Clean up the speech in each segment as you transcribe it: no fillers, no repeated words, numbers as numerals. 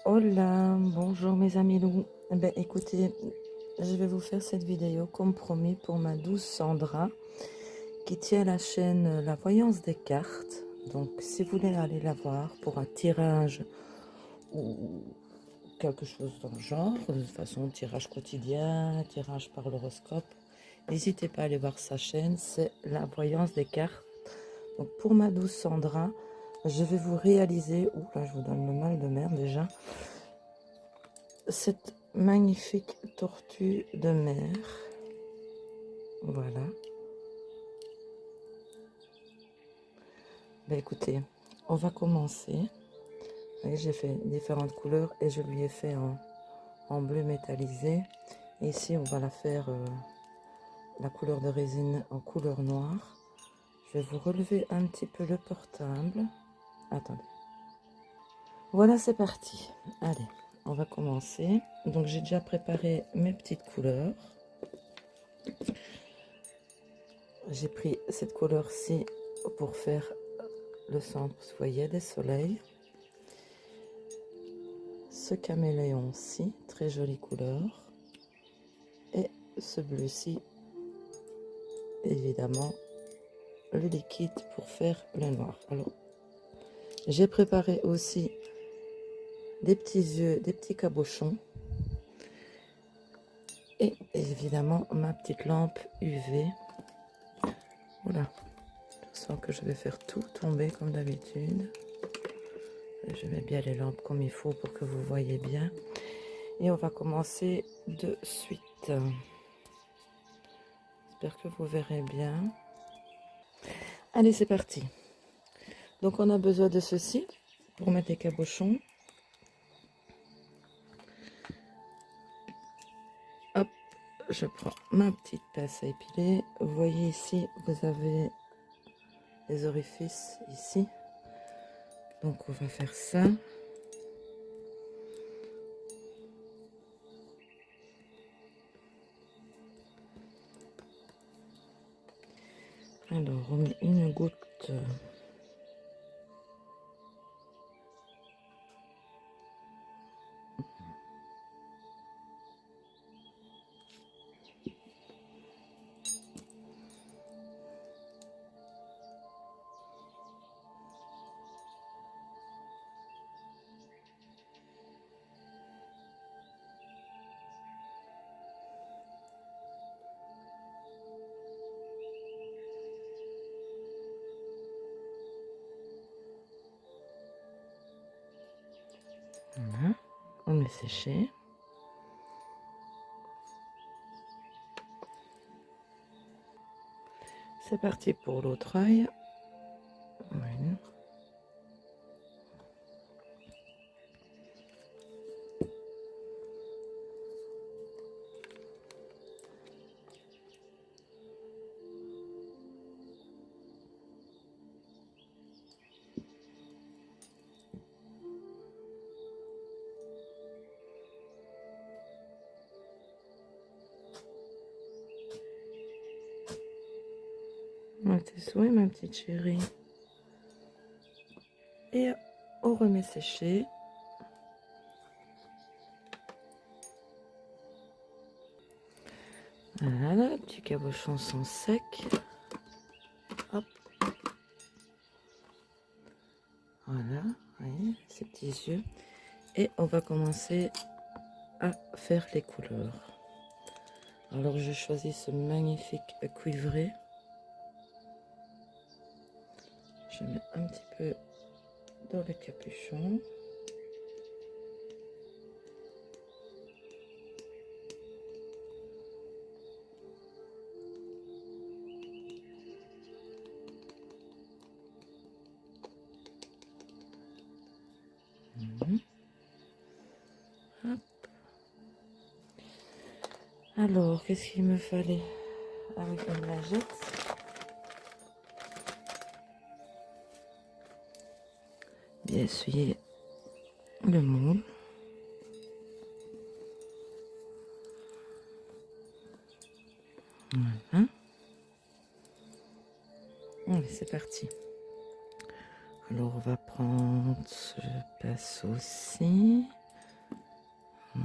Hola, bonjour mes amis loups. Ben écoutez, je vais vous faire cette vidéo comme promis pour ma douce Sandra qui tient la chaîne La Voyance des Cartes. Donc si vous voulez aller la voir pour un tirage ou quelque chose dans le genre, de toute façon tirage quotidien, tirage par l'horoscope, n'hésitez pas à aller voir sa chaîne, c'est La Voyance des Cartes. Donc pour ma douce Sandra, je vais vous réaliser, ouh là je vous donne le mal de mer déjà, cette magnifique tortue de mer. Voilà. Ben écoutez, on va commencer. Vous voyez, j'ai fait différentes couleurs et je lui ai fait en bleu métallisé. Et ici, on va la faire la couleur de résine en couleur noire. Je vais vous relever un petit peu le portable. Attendez. Voilà, c'est parti. Allez, on va commencer. Donc, j'ai déjà préparé mes petites couleurs. J'ai pris cette couleur-ci pour faire le centre, vous voyez, des soleils. Ce caméléon-ci, très jolie couleur. Et ce bleu-ci, évidemment, le liquide pour faire le noir. Alors, j'ai préparé aussi des petits yeux, des petits cabochons. Et évidemment, ma petite lampe UV. Voilà. Je sens que je vais faire tout tomber comme d'habitude. Je mets bien les lampes comme il faut pour que vous voyez bien. Et on va commencer de suite. J'espère que vous verrez bien. Allez, c'est parti. Donc, on a besoin de ceci pour mettre les cabochons. Hop, je prends ma petite pince à épiler. Vous voyez ici, vous avez les orifices ici. Donc, on va faire ça. Alors, on met une goutte. Voilà, on met sécher. C'est parti pour l'autre œil. Voilà. À tes souhaits, ma petite chérie. Et on remet sécher. Voilà, les petits cabochons sont secs. Hop. Voilà, voyez, ces petits yeux. Et on va commencer à faire les couleurs. Alors, je choisis ce magnifique cuivré. Je mets un petit peu dans le capuchon. Hop. Alors, qu'est-ce qu'il me fallait avec une lingette? Bien essuyer le moule. Voilà. Allez, c'est parti. Alors, on va prendre ce pinceau-ci.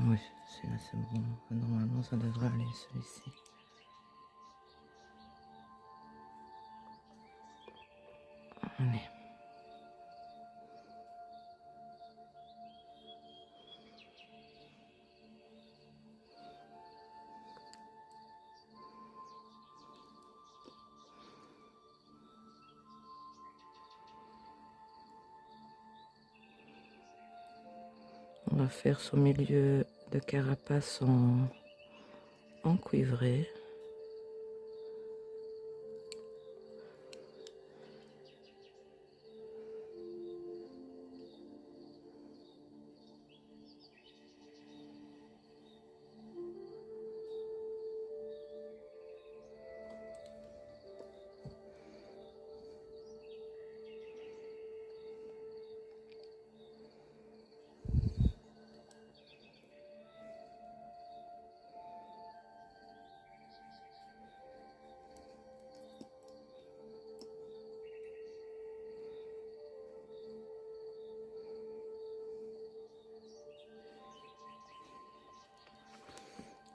Oui, là c'est bon. Normalement ça devrait aller celui-ci. Allez. On va faire son milieu de carapace en cuivré.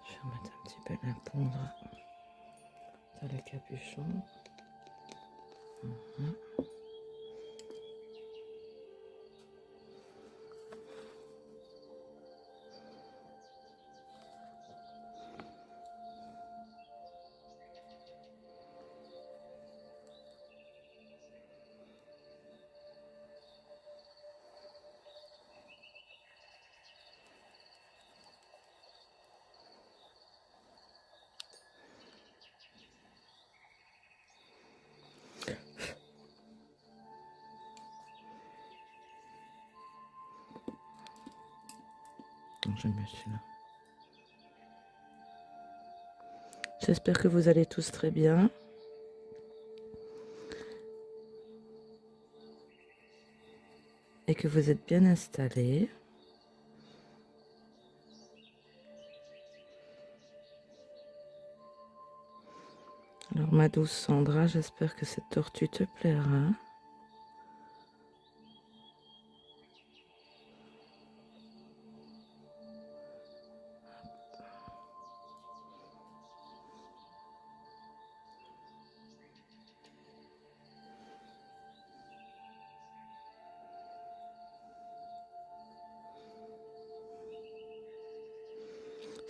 Je vais remettre un petit peu de la poudre dans le capuchon. J'aime bien celui-là. J'espère que vous allez tous très bien. Et que vous êtes bien installés. Alors ma douce Sandra, j'espère que cette tortue te plaira.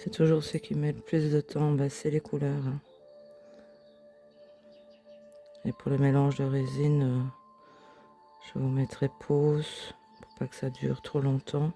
C'est toujours ce qui met le plus de temps, c'est les couleurs. Et pour le mélange de résine, je vous mettrai pause pour pas que ça dure trop longtemps.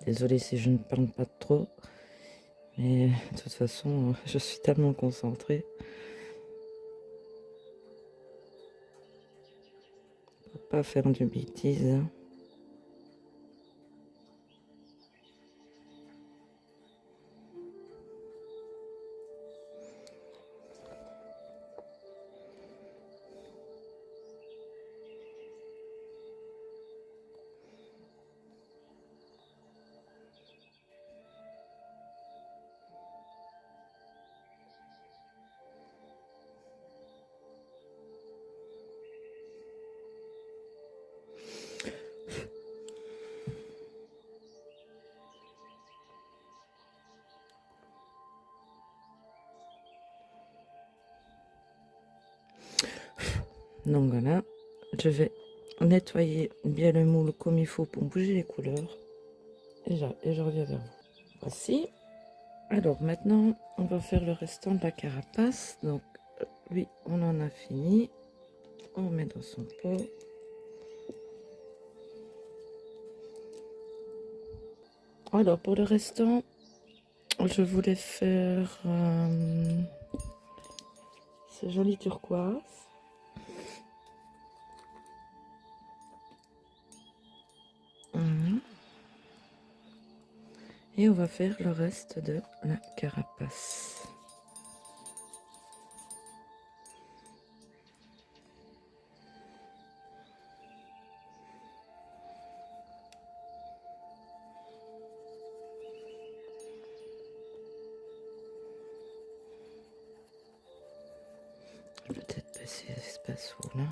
désolée si je ne parle pas trop, mais de toute façon, je suis tellement concentrée. Pour pas faire de bêtises. Donc voilà, je vais nettoyer bien le moule comme il faut pour bouger les couleurs. Et je reviens vers vous. Voici. Alors maintenant, on va faire le restant de la carapace. Donc lui, on en a fini. On met dans son pot. Alors pour le restant, je voulais faire ce joli turquoise. Et on va faire le reste de la carapace. Je vais peut-être passer l'espace où là.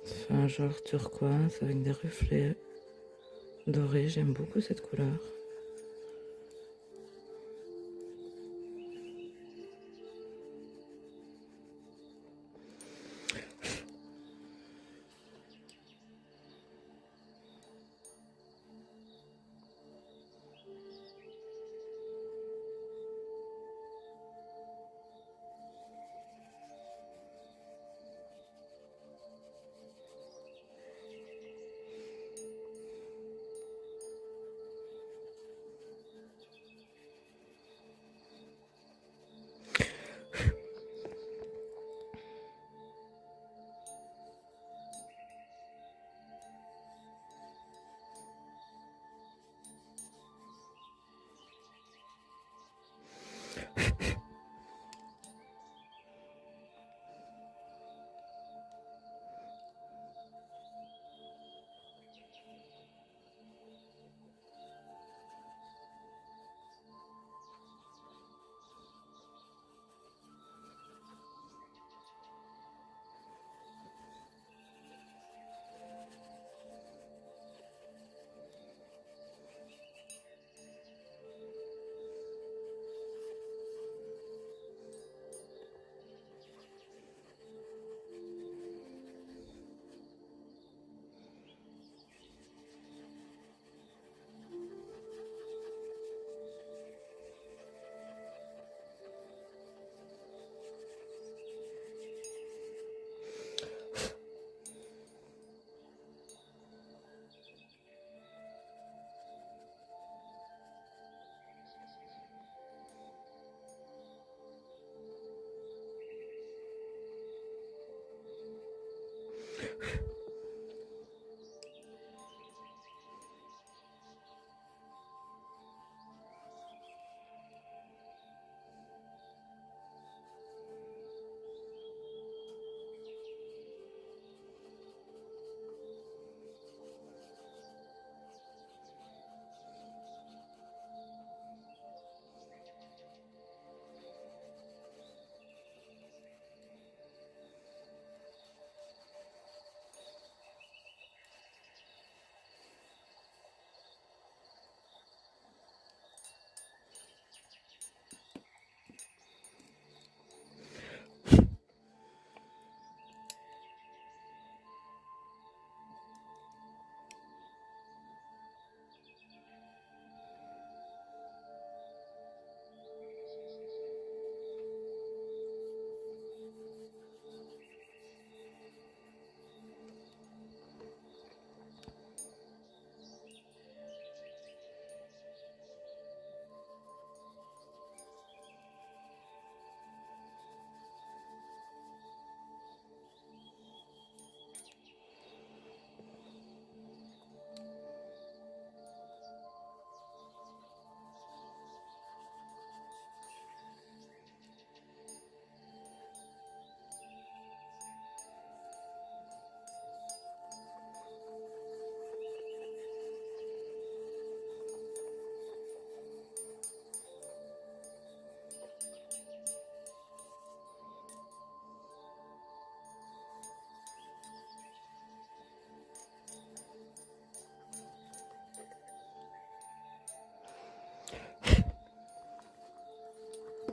C'est un genre turquoise avec des reflets dorés. J'aime beaucoup cette couleur.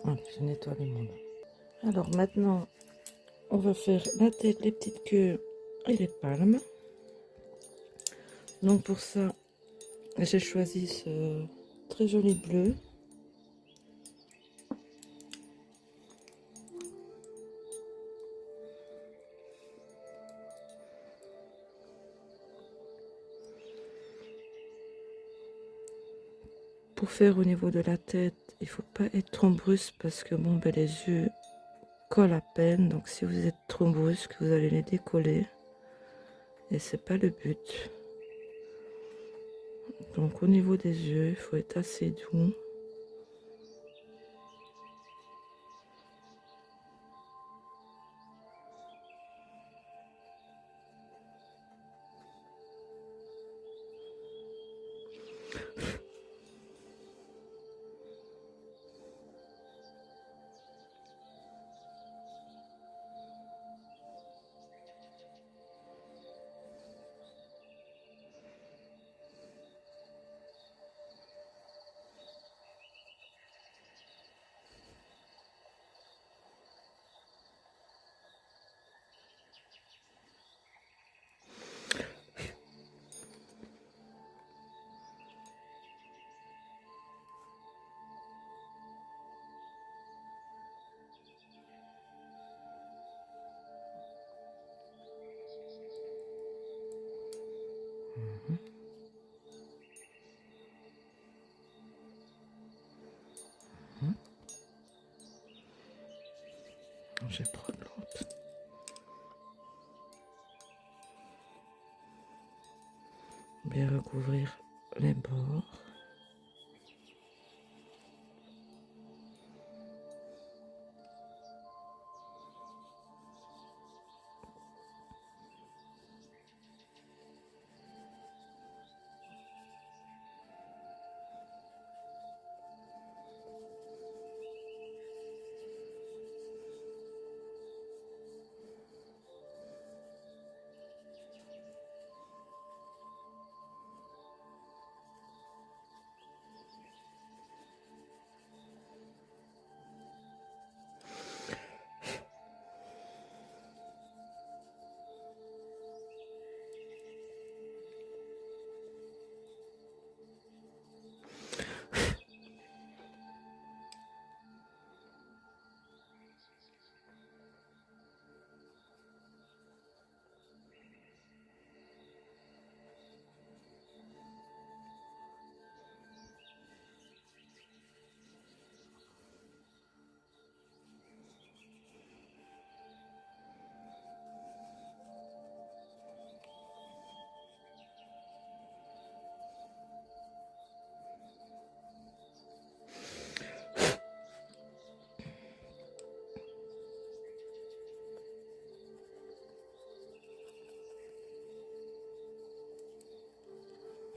Allez, je nettoie les mots là. Alors maintenant, on va faire la tête, les petites queues et les palmes. Donc pour ça, j'ai choisi ce très joli bleu. Pour faire au niveau de la tête, il faut pas être trop brusque parce que bon, ben, les yeux collent à peine. Donc si vous êtes trop brusque, vous allez les décoller. Et c'est pas le but. Donc au niveau des yeux, il faut être assez doux. Je vais prendre l'autre. Bien recouvrir les bords.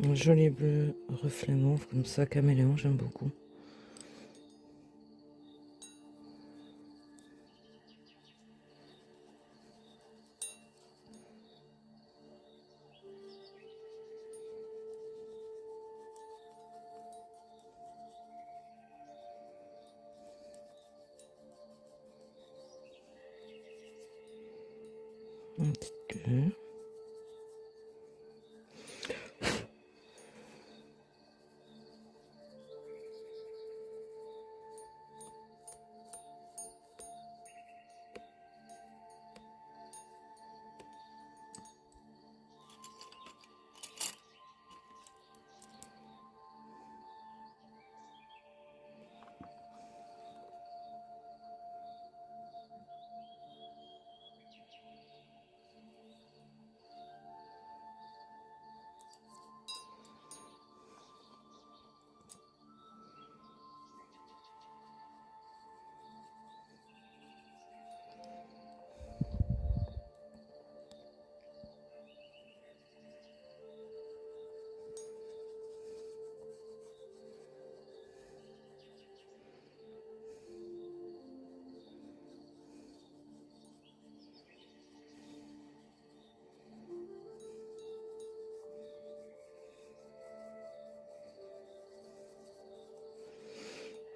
Un joli bleu reflet mauve comme ça, caméléon, j'aime beaucoup. Une petite queue.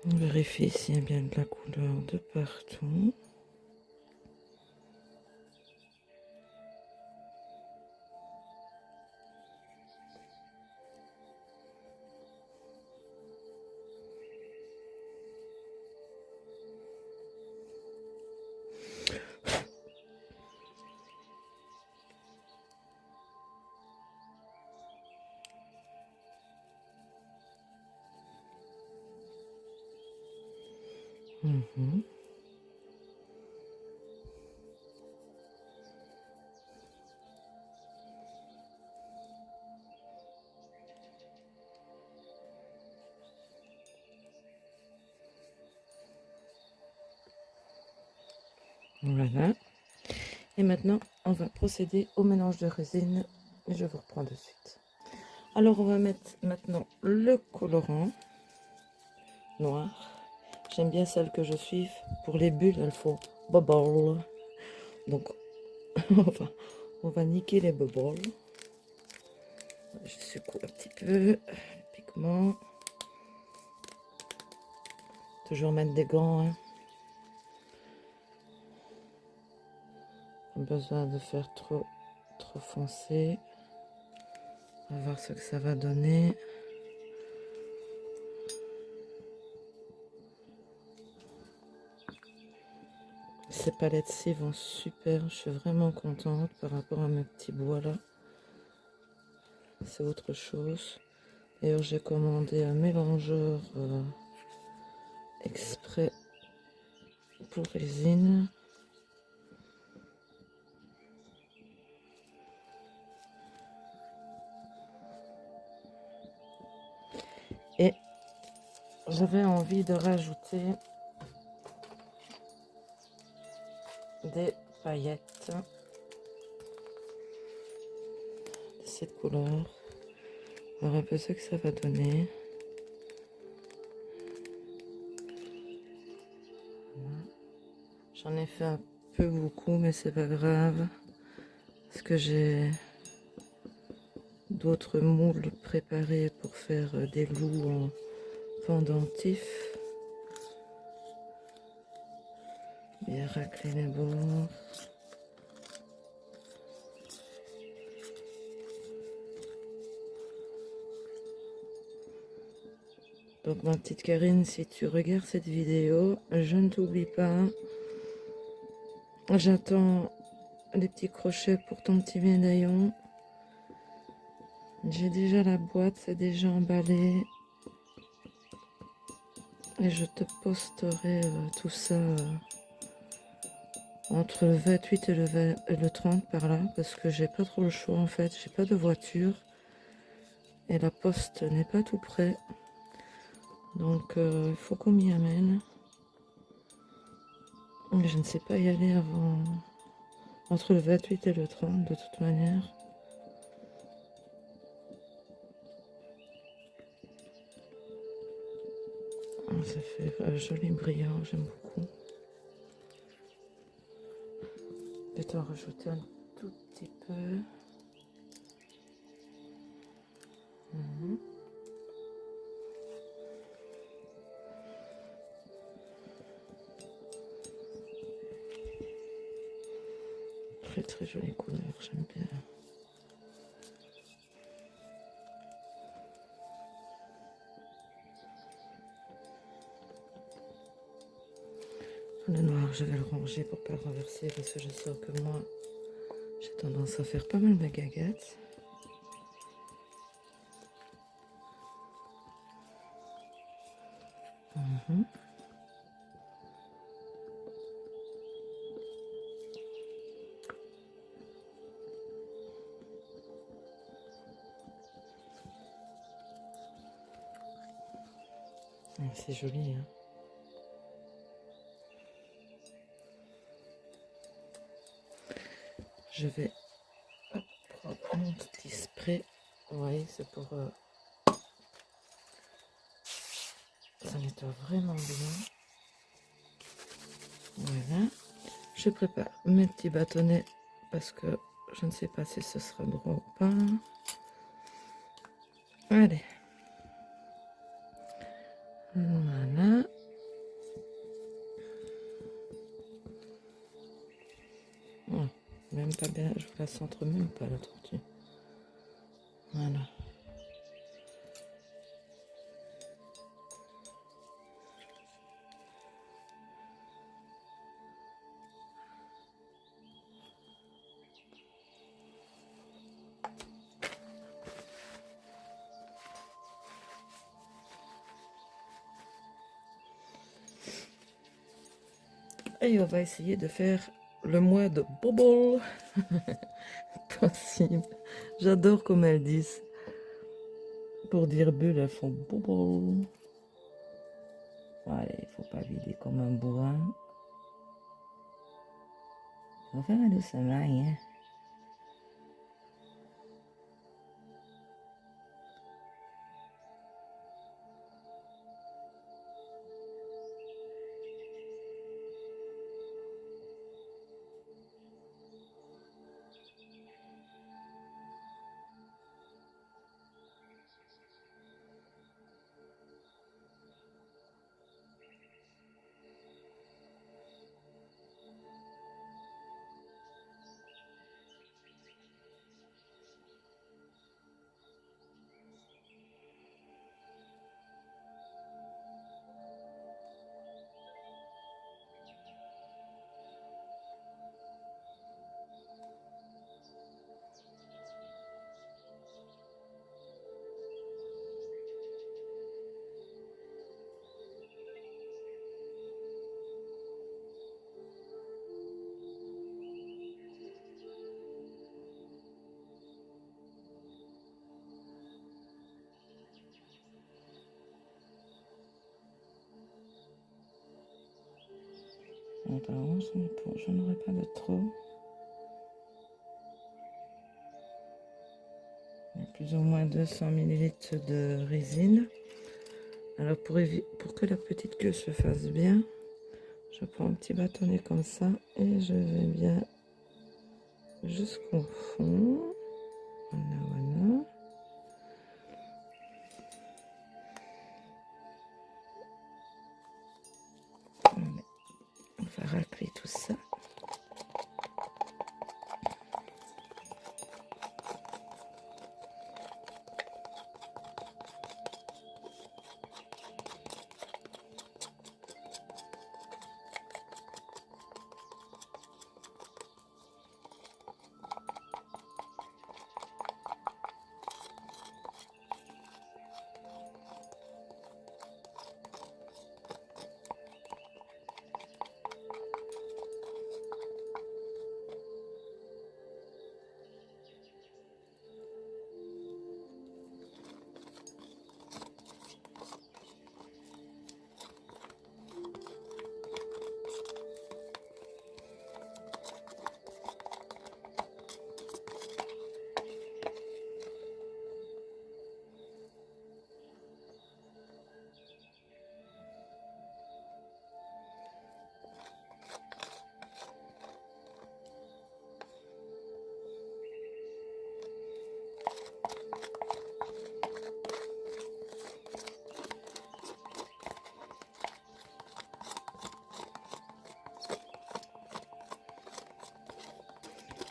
On vérifie s'il y a bien de la couleur de partout. Mhm. Voilà. Et maintenant, on va procéder au mélange de résine. Et je vous reprends de suite. Alors, on va mettre maintenant le colorant noir. J'aime bien celle que je suis. Pour les bulles, il faut bubble. Donc, on va niquer les bubbles. Je secoue un petit peu le pigment. Toujours mettre des gants. Hein. Pas besoin de faire trop foncé. On va voir ce que ça va donner. Ces palettes-ci vont super. Je suis vraiment contente par rapport à mes petits bois là. C'est autre chose. D'ailleurs, j'ai commandé un mélangeur exprès pour résine. Et j'avais envie de rajouter des paillettes de cette couleur. On va voir un peu ce que ça va donner. J'en ai fait un peu beaucoup, mais c'est pas grave. Parce que j'ai d'autres moules préparés pour faire des loups en pendentif. Bien racler les bords. Donc ma petite Karine, si tu regardes cette vidéo, je ne t'oublie pas. J'attends les petits crochets pour ton petit médaillon. J'ai déjà la boîte, c'est déjà emballé. Et je te posterai tout ça entre le 28 et le 30 par là. Parce que j'ai pas trop le choix en fait. J'ai pas de voiture. Et la poste n'est pas tout près. Donc il faut qu'on m'y amène. Mais je ne sais pas y aller avant... Entre le 28 et le 30 de toute manière. Ça fait joli brillant, j'aime beaucoup. Je vais t'en rajouter un tout petit peu. Très très jolie couleur, j'aime bien. Le noir, je vais le ranger pour pas le renverser parce que je sens que moi, j'ai tendance à faire pas mal de gagates. C'est joli, hein. Je vais prendre mon petit spray. Oui, c'est pour... ça nettoie vraiment bien. Voilà. Je prépare mes petits bâtonnets parce que je ne sais pas si ce sera droit ou pas. Allez. Voilà. même pas bien, je la centre même pas la tortue. Voilà. Et on va essayer de faire le moins de bubble possible. J'adore comme elles disent. Pour dire bulle, elles font bubble. Allez, il faut pas vider comme un bourrin. On va faire doucement, hein. Apparemment, j'en aurais pas de trop. Il y a plus ou moins 200 ml de résine. Alors pour que la petite queue se fasse bien, je prends un petit bâtonnet comme ça et je vais bien jusqu'au fond. Voilà, voilà. On va racler tout ça.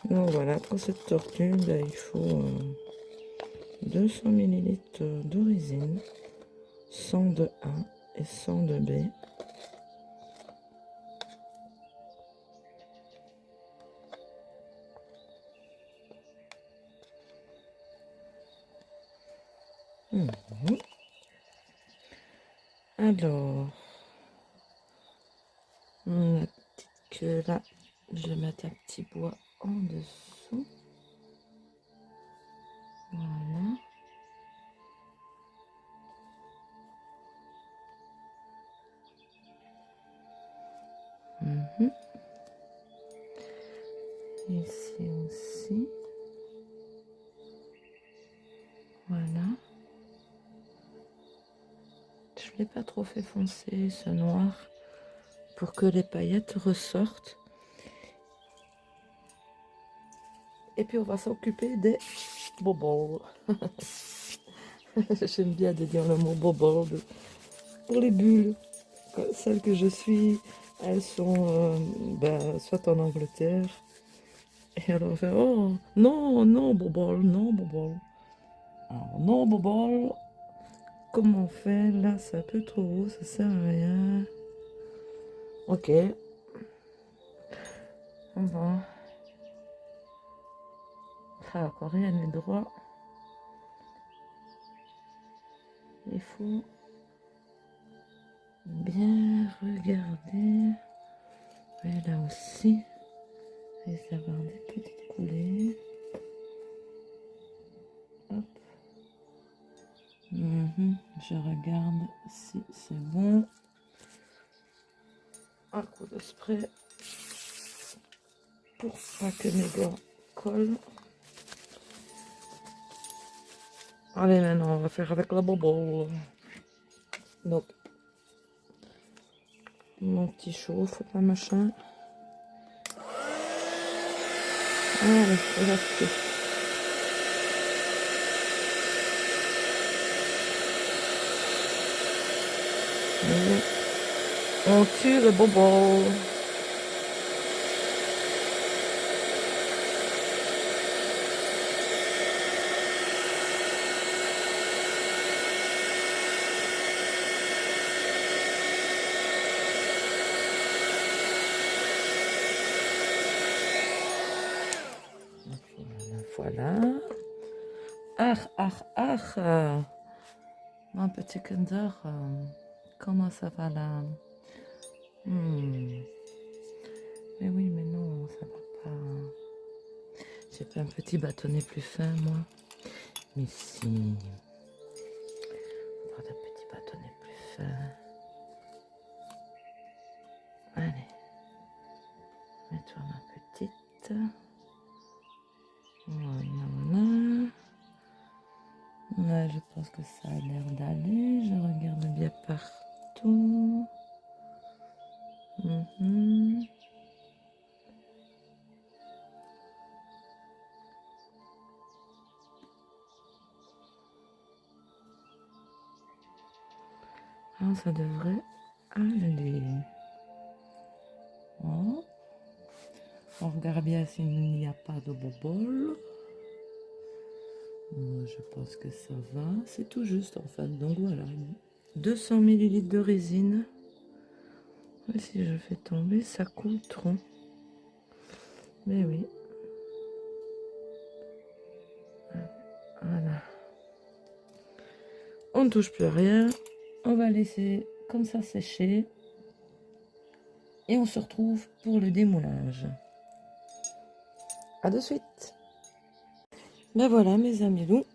Donc voilà, pour cette tortue, ben, il faut 200 ml de résine, 100 de A et 100 de B. Alors, la petite queue là, je vais mettre un petit bois en dessous. Voilà. Ici aussi. Voilà. Je ne l'ai pas trop fait foncer ce noir pour que les paillettes ressortent. Et puis on va s'occuper des bobos. J'aime bien de dire le mot bobo pour les bulles. Celles que je suis, elles sont soit en Angleterre Et alors, on fait, oh, non, non, Bobol, non, Bobol. Alors, non, Bobol, comment on fait? Là, c'est un peu trop haut, ça sert à rien. Ok. Bon. Ah, encore rien n'est droit. Il faut bien regarder. Et là aussi, il va y avoir des petites coulées. Hop. Je regarde si c'est bon. Un coup de spray pour pas que mes gants collent. Allez, maintenant, on va faire avec la bobole. Donc, mon petit chauffe, pas machin. Allez, il reste plus. On tue le bobole. Voilà. Mon petit Kinder, comment ça va là? Mais oui, mais non, ça va pas. J'ai pas un petit bâtonnet plus fin, moi. Mais si. Pas de petit bâtonnet plus fin. Allez. Mets-toi ma petite. Voilà. Là, je pense que ça a l'air d'aller. Je regarde bien partout. Ah, ça devrait aller. Oh. On regarde bien s'il n'y a pas de bobole. Je pense que ça va. C'est tout juste en fait. Donc voilà. 200 ml de résine. Et si je fais tomber, ça coule trop. Mais oui. Voilà. On ne touche plus à rien. On va laisser comme ça sécher. Et on se retrouve pour le démoulage. À de suite. Ben voilà mes amis loups.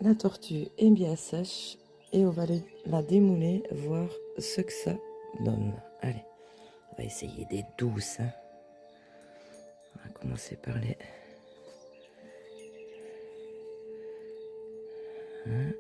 La tortue est bien sèche. Et on va la démouler, voir ce que ça donne. Allez, on va essayer des douces. Hein. On va commencer par les... Hein.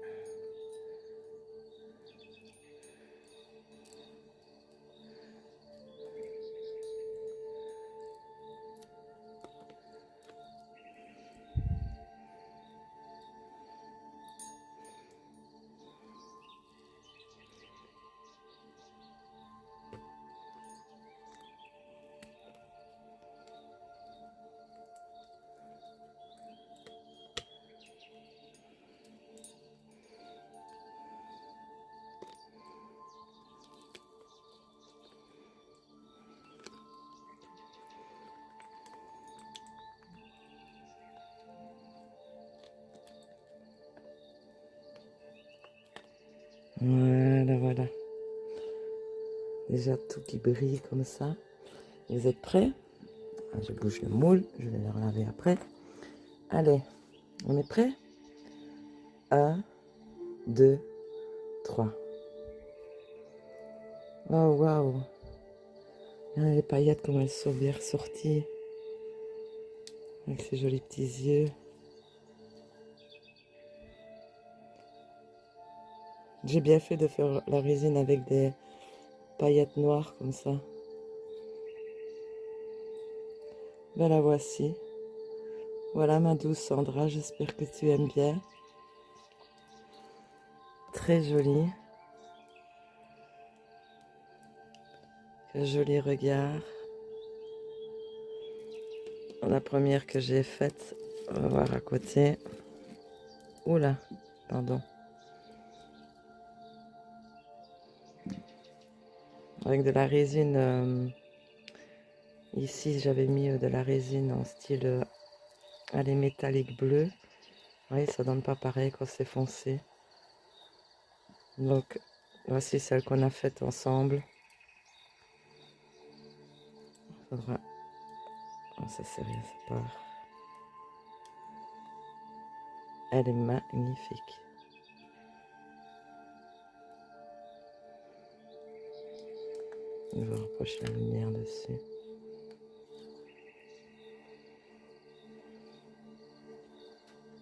Voilà, voilà. Déjà tout qui brille comme ça. Vous êtes prêts? Je bouge le moule, je vais le relaver après. Allez, on est prêts? 1, 2, 3. Oh, waouh! Les paillettes, comme elles sont bien ressorties. Avec ces jolis petits yeux. J'ai bien fait de faire la résine avec des paillettes noires comme ça. Ben la voici. Voilà ma douce Sandra, j'espère que tu aimes bien. Très jolie. Quel joli regard. la première que j'ai faite. On va voir à côté. Oula, pardon. Avec de la résine. Ici, j'avais mis de la résine en style allez, métallique bleu. Oui, ça donne pas pareil quand c'est foncé. Donc, voici celle qu'on a faite ensemble. Faudra... Oh, ça c'est rien, c'est pas... Elle est magnifique. On va rapprocher la lumière dessus.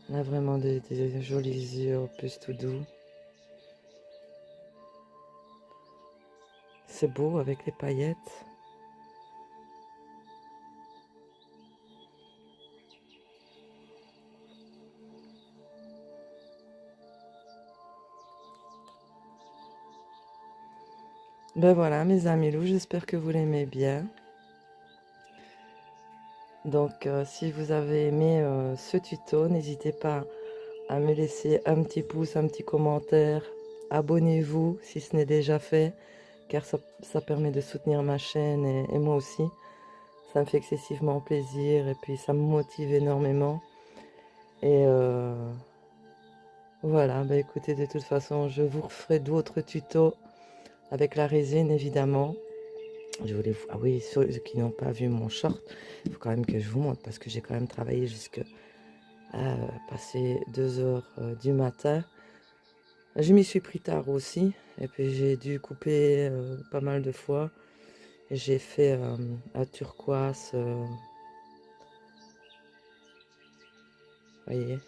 On a vraiment des jolis yeux, en plus tout doux. C'est beau avec les paillettes. Ben voilà mes amis loups, j'espère que vous l'aimez bien. Donc si vous avez aimé ce tuto, n'hésitez pas à me laisser un petit pouce, un petit commentaire. Abonnez-vous si ce n'est déjà fait, car ça permet de soutenir ma chaîne et moi aussi. Ça me fait excessivement plaisir et puis ça me motive énormément. Et voilà, bah écoutez, de toute façon, je vous referai d'autres tutos avec la résine, évidemment. Je voulais vous... Ah oui, ceux qui n'ont pas vu mon short, il faut quand même que je vous montre parce que j'ai quand même travaillé jusqu'à passer 2 heures du matin. Je m'y suis pris tard aussi et puis j'ai dû couper pas mal de fois. J'ai fait un turquoise, voyez,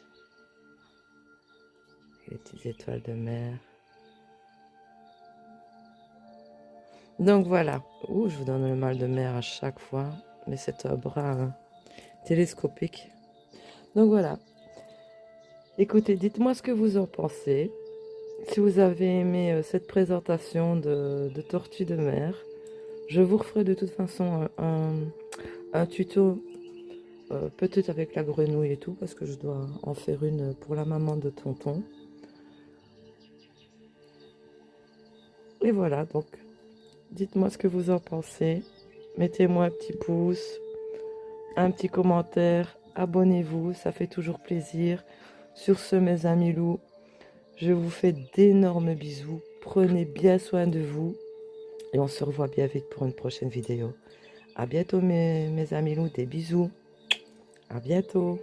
les petites étoiles de mer. Donc voilà. Ouh, je vous donne le mal de mer à chaque fois, mais c'est un bras télescopique. Donc voilà. Écoutez, dites-moi ce que vous en pensez. Si vous avez aimé cette présentation de tortues de mer, je vous referai de toute façon un tuto, peut-être avec la grenouille et tout, parce que je dois en faire une pour la maman de tonton. Et voilà, donc dites-moi ce que vous en pensez. Mettez-moi un petit pouce, un petit commentaire, abonnez-vous, ça fait toujours plaisir. Sur ce, mes amis loups, je vous fais d'énormes bisous. Prenez bien soin de vous. Et on se revoit bien vite pour une prochaine vidéo. À bientôt mes amis loups, des bisous. À bientôt.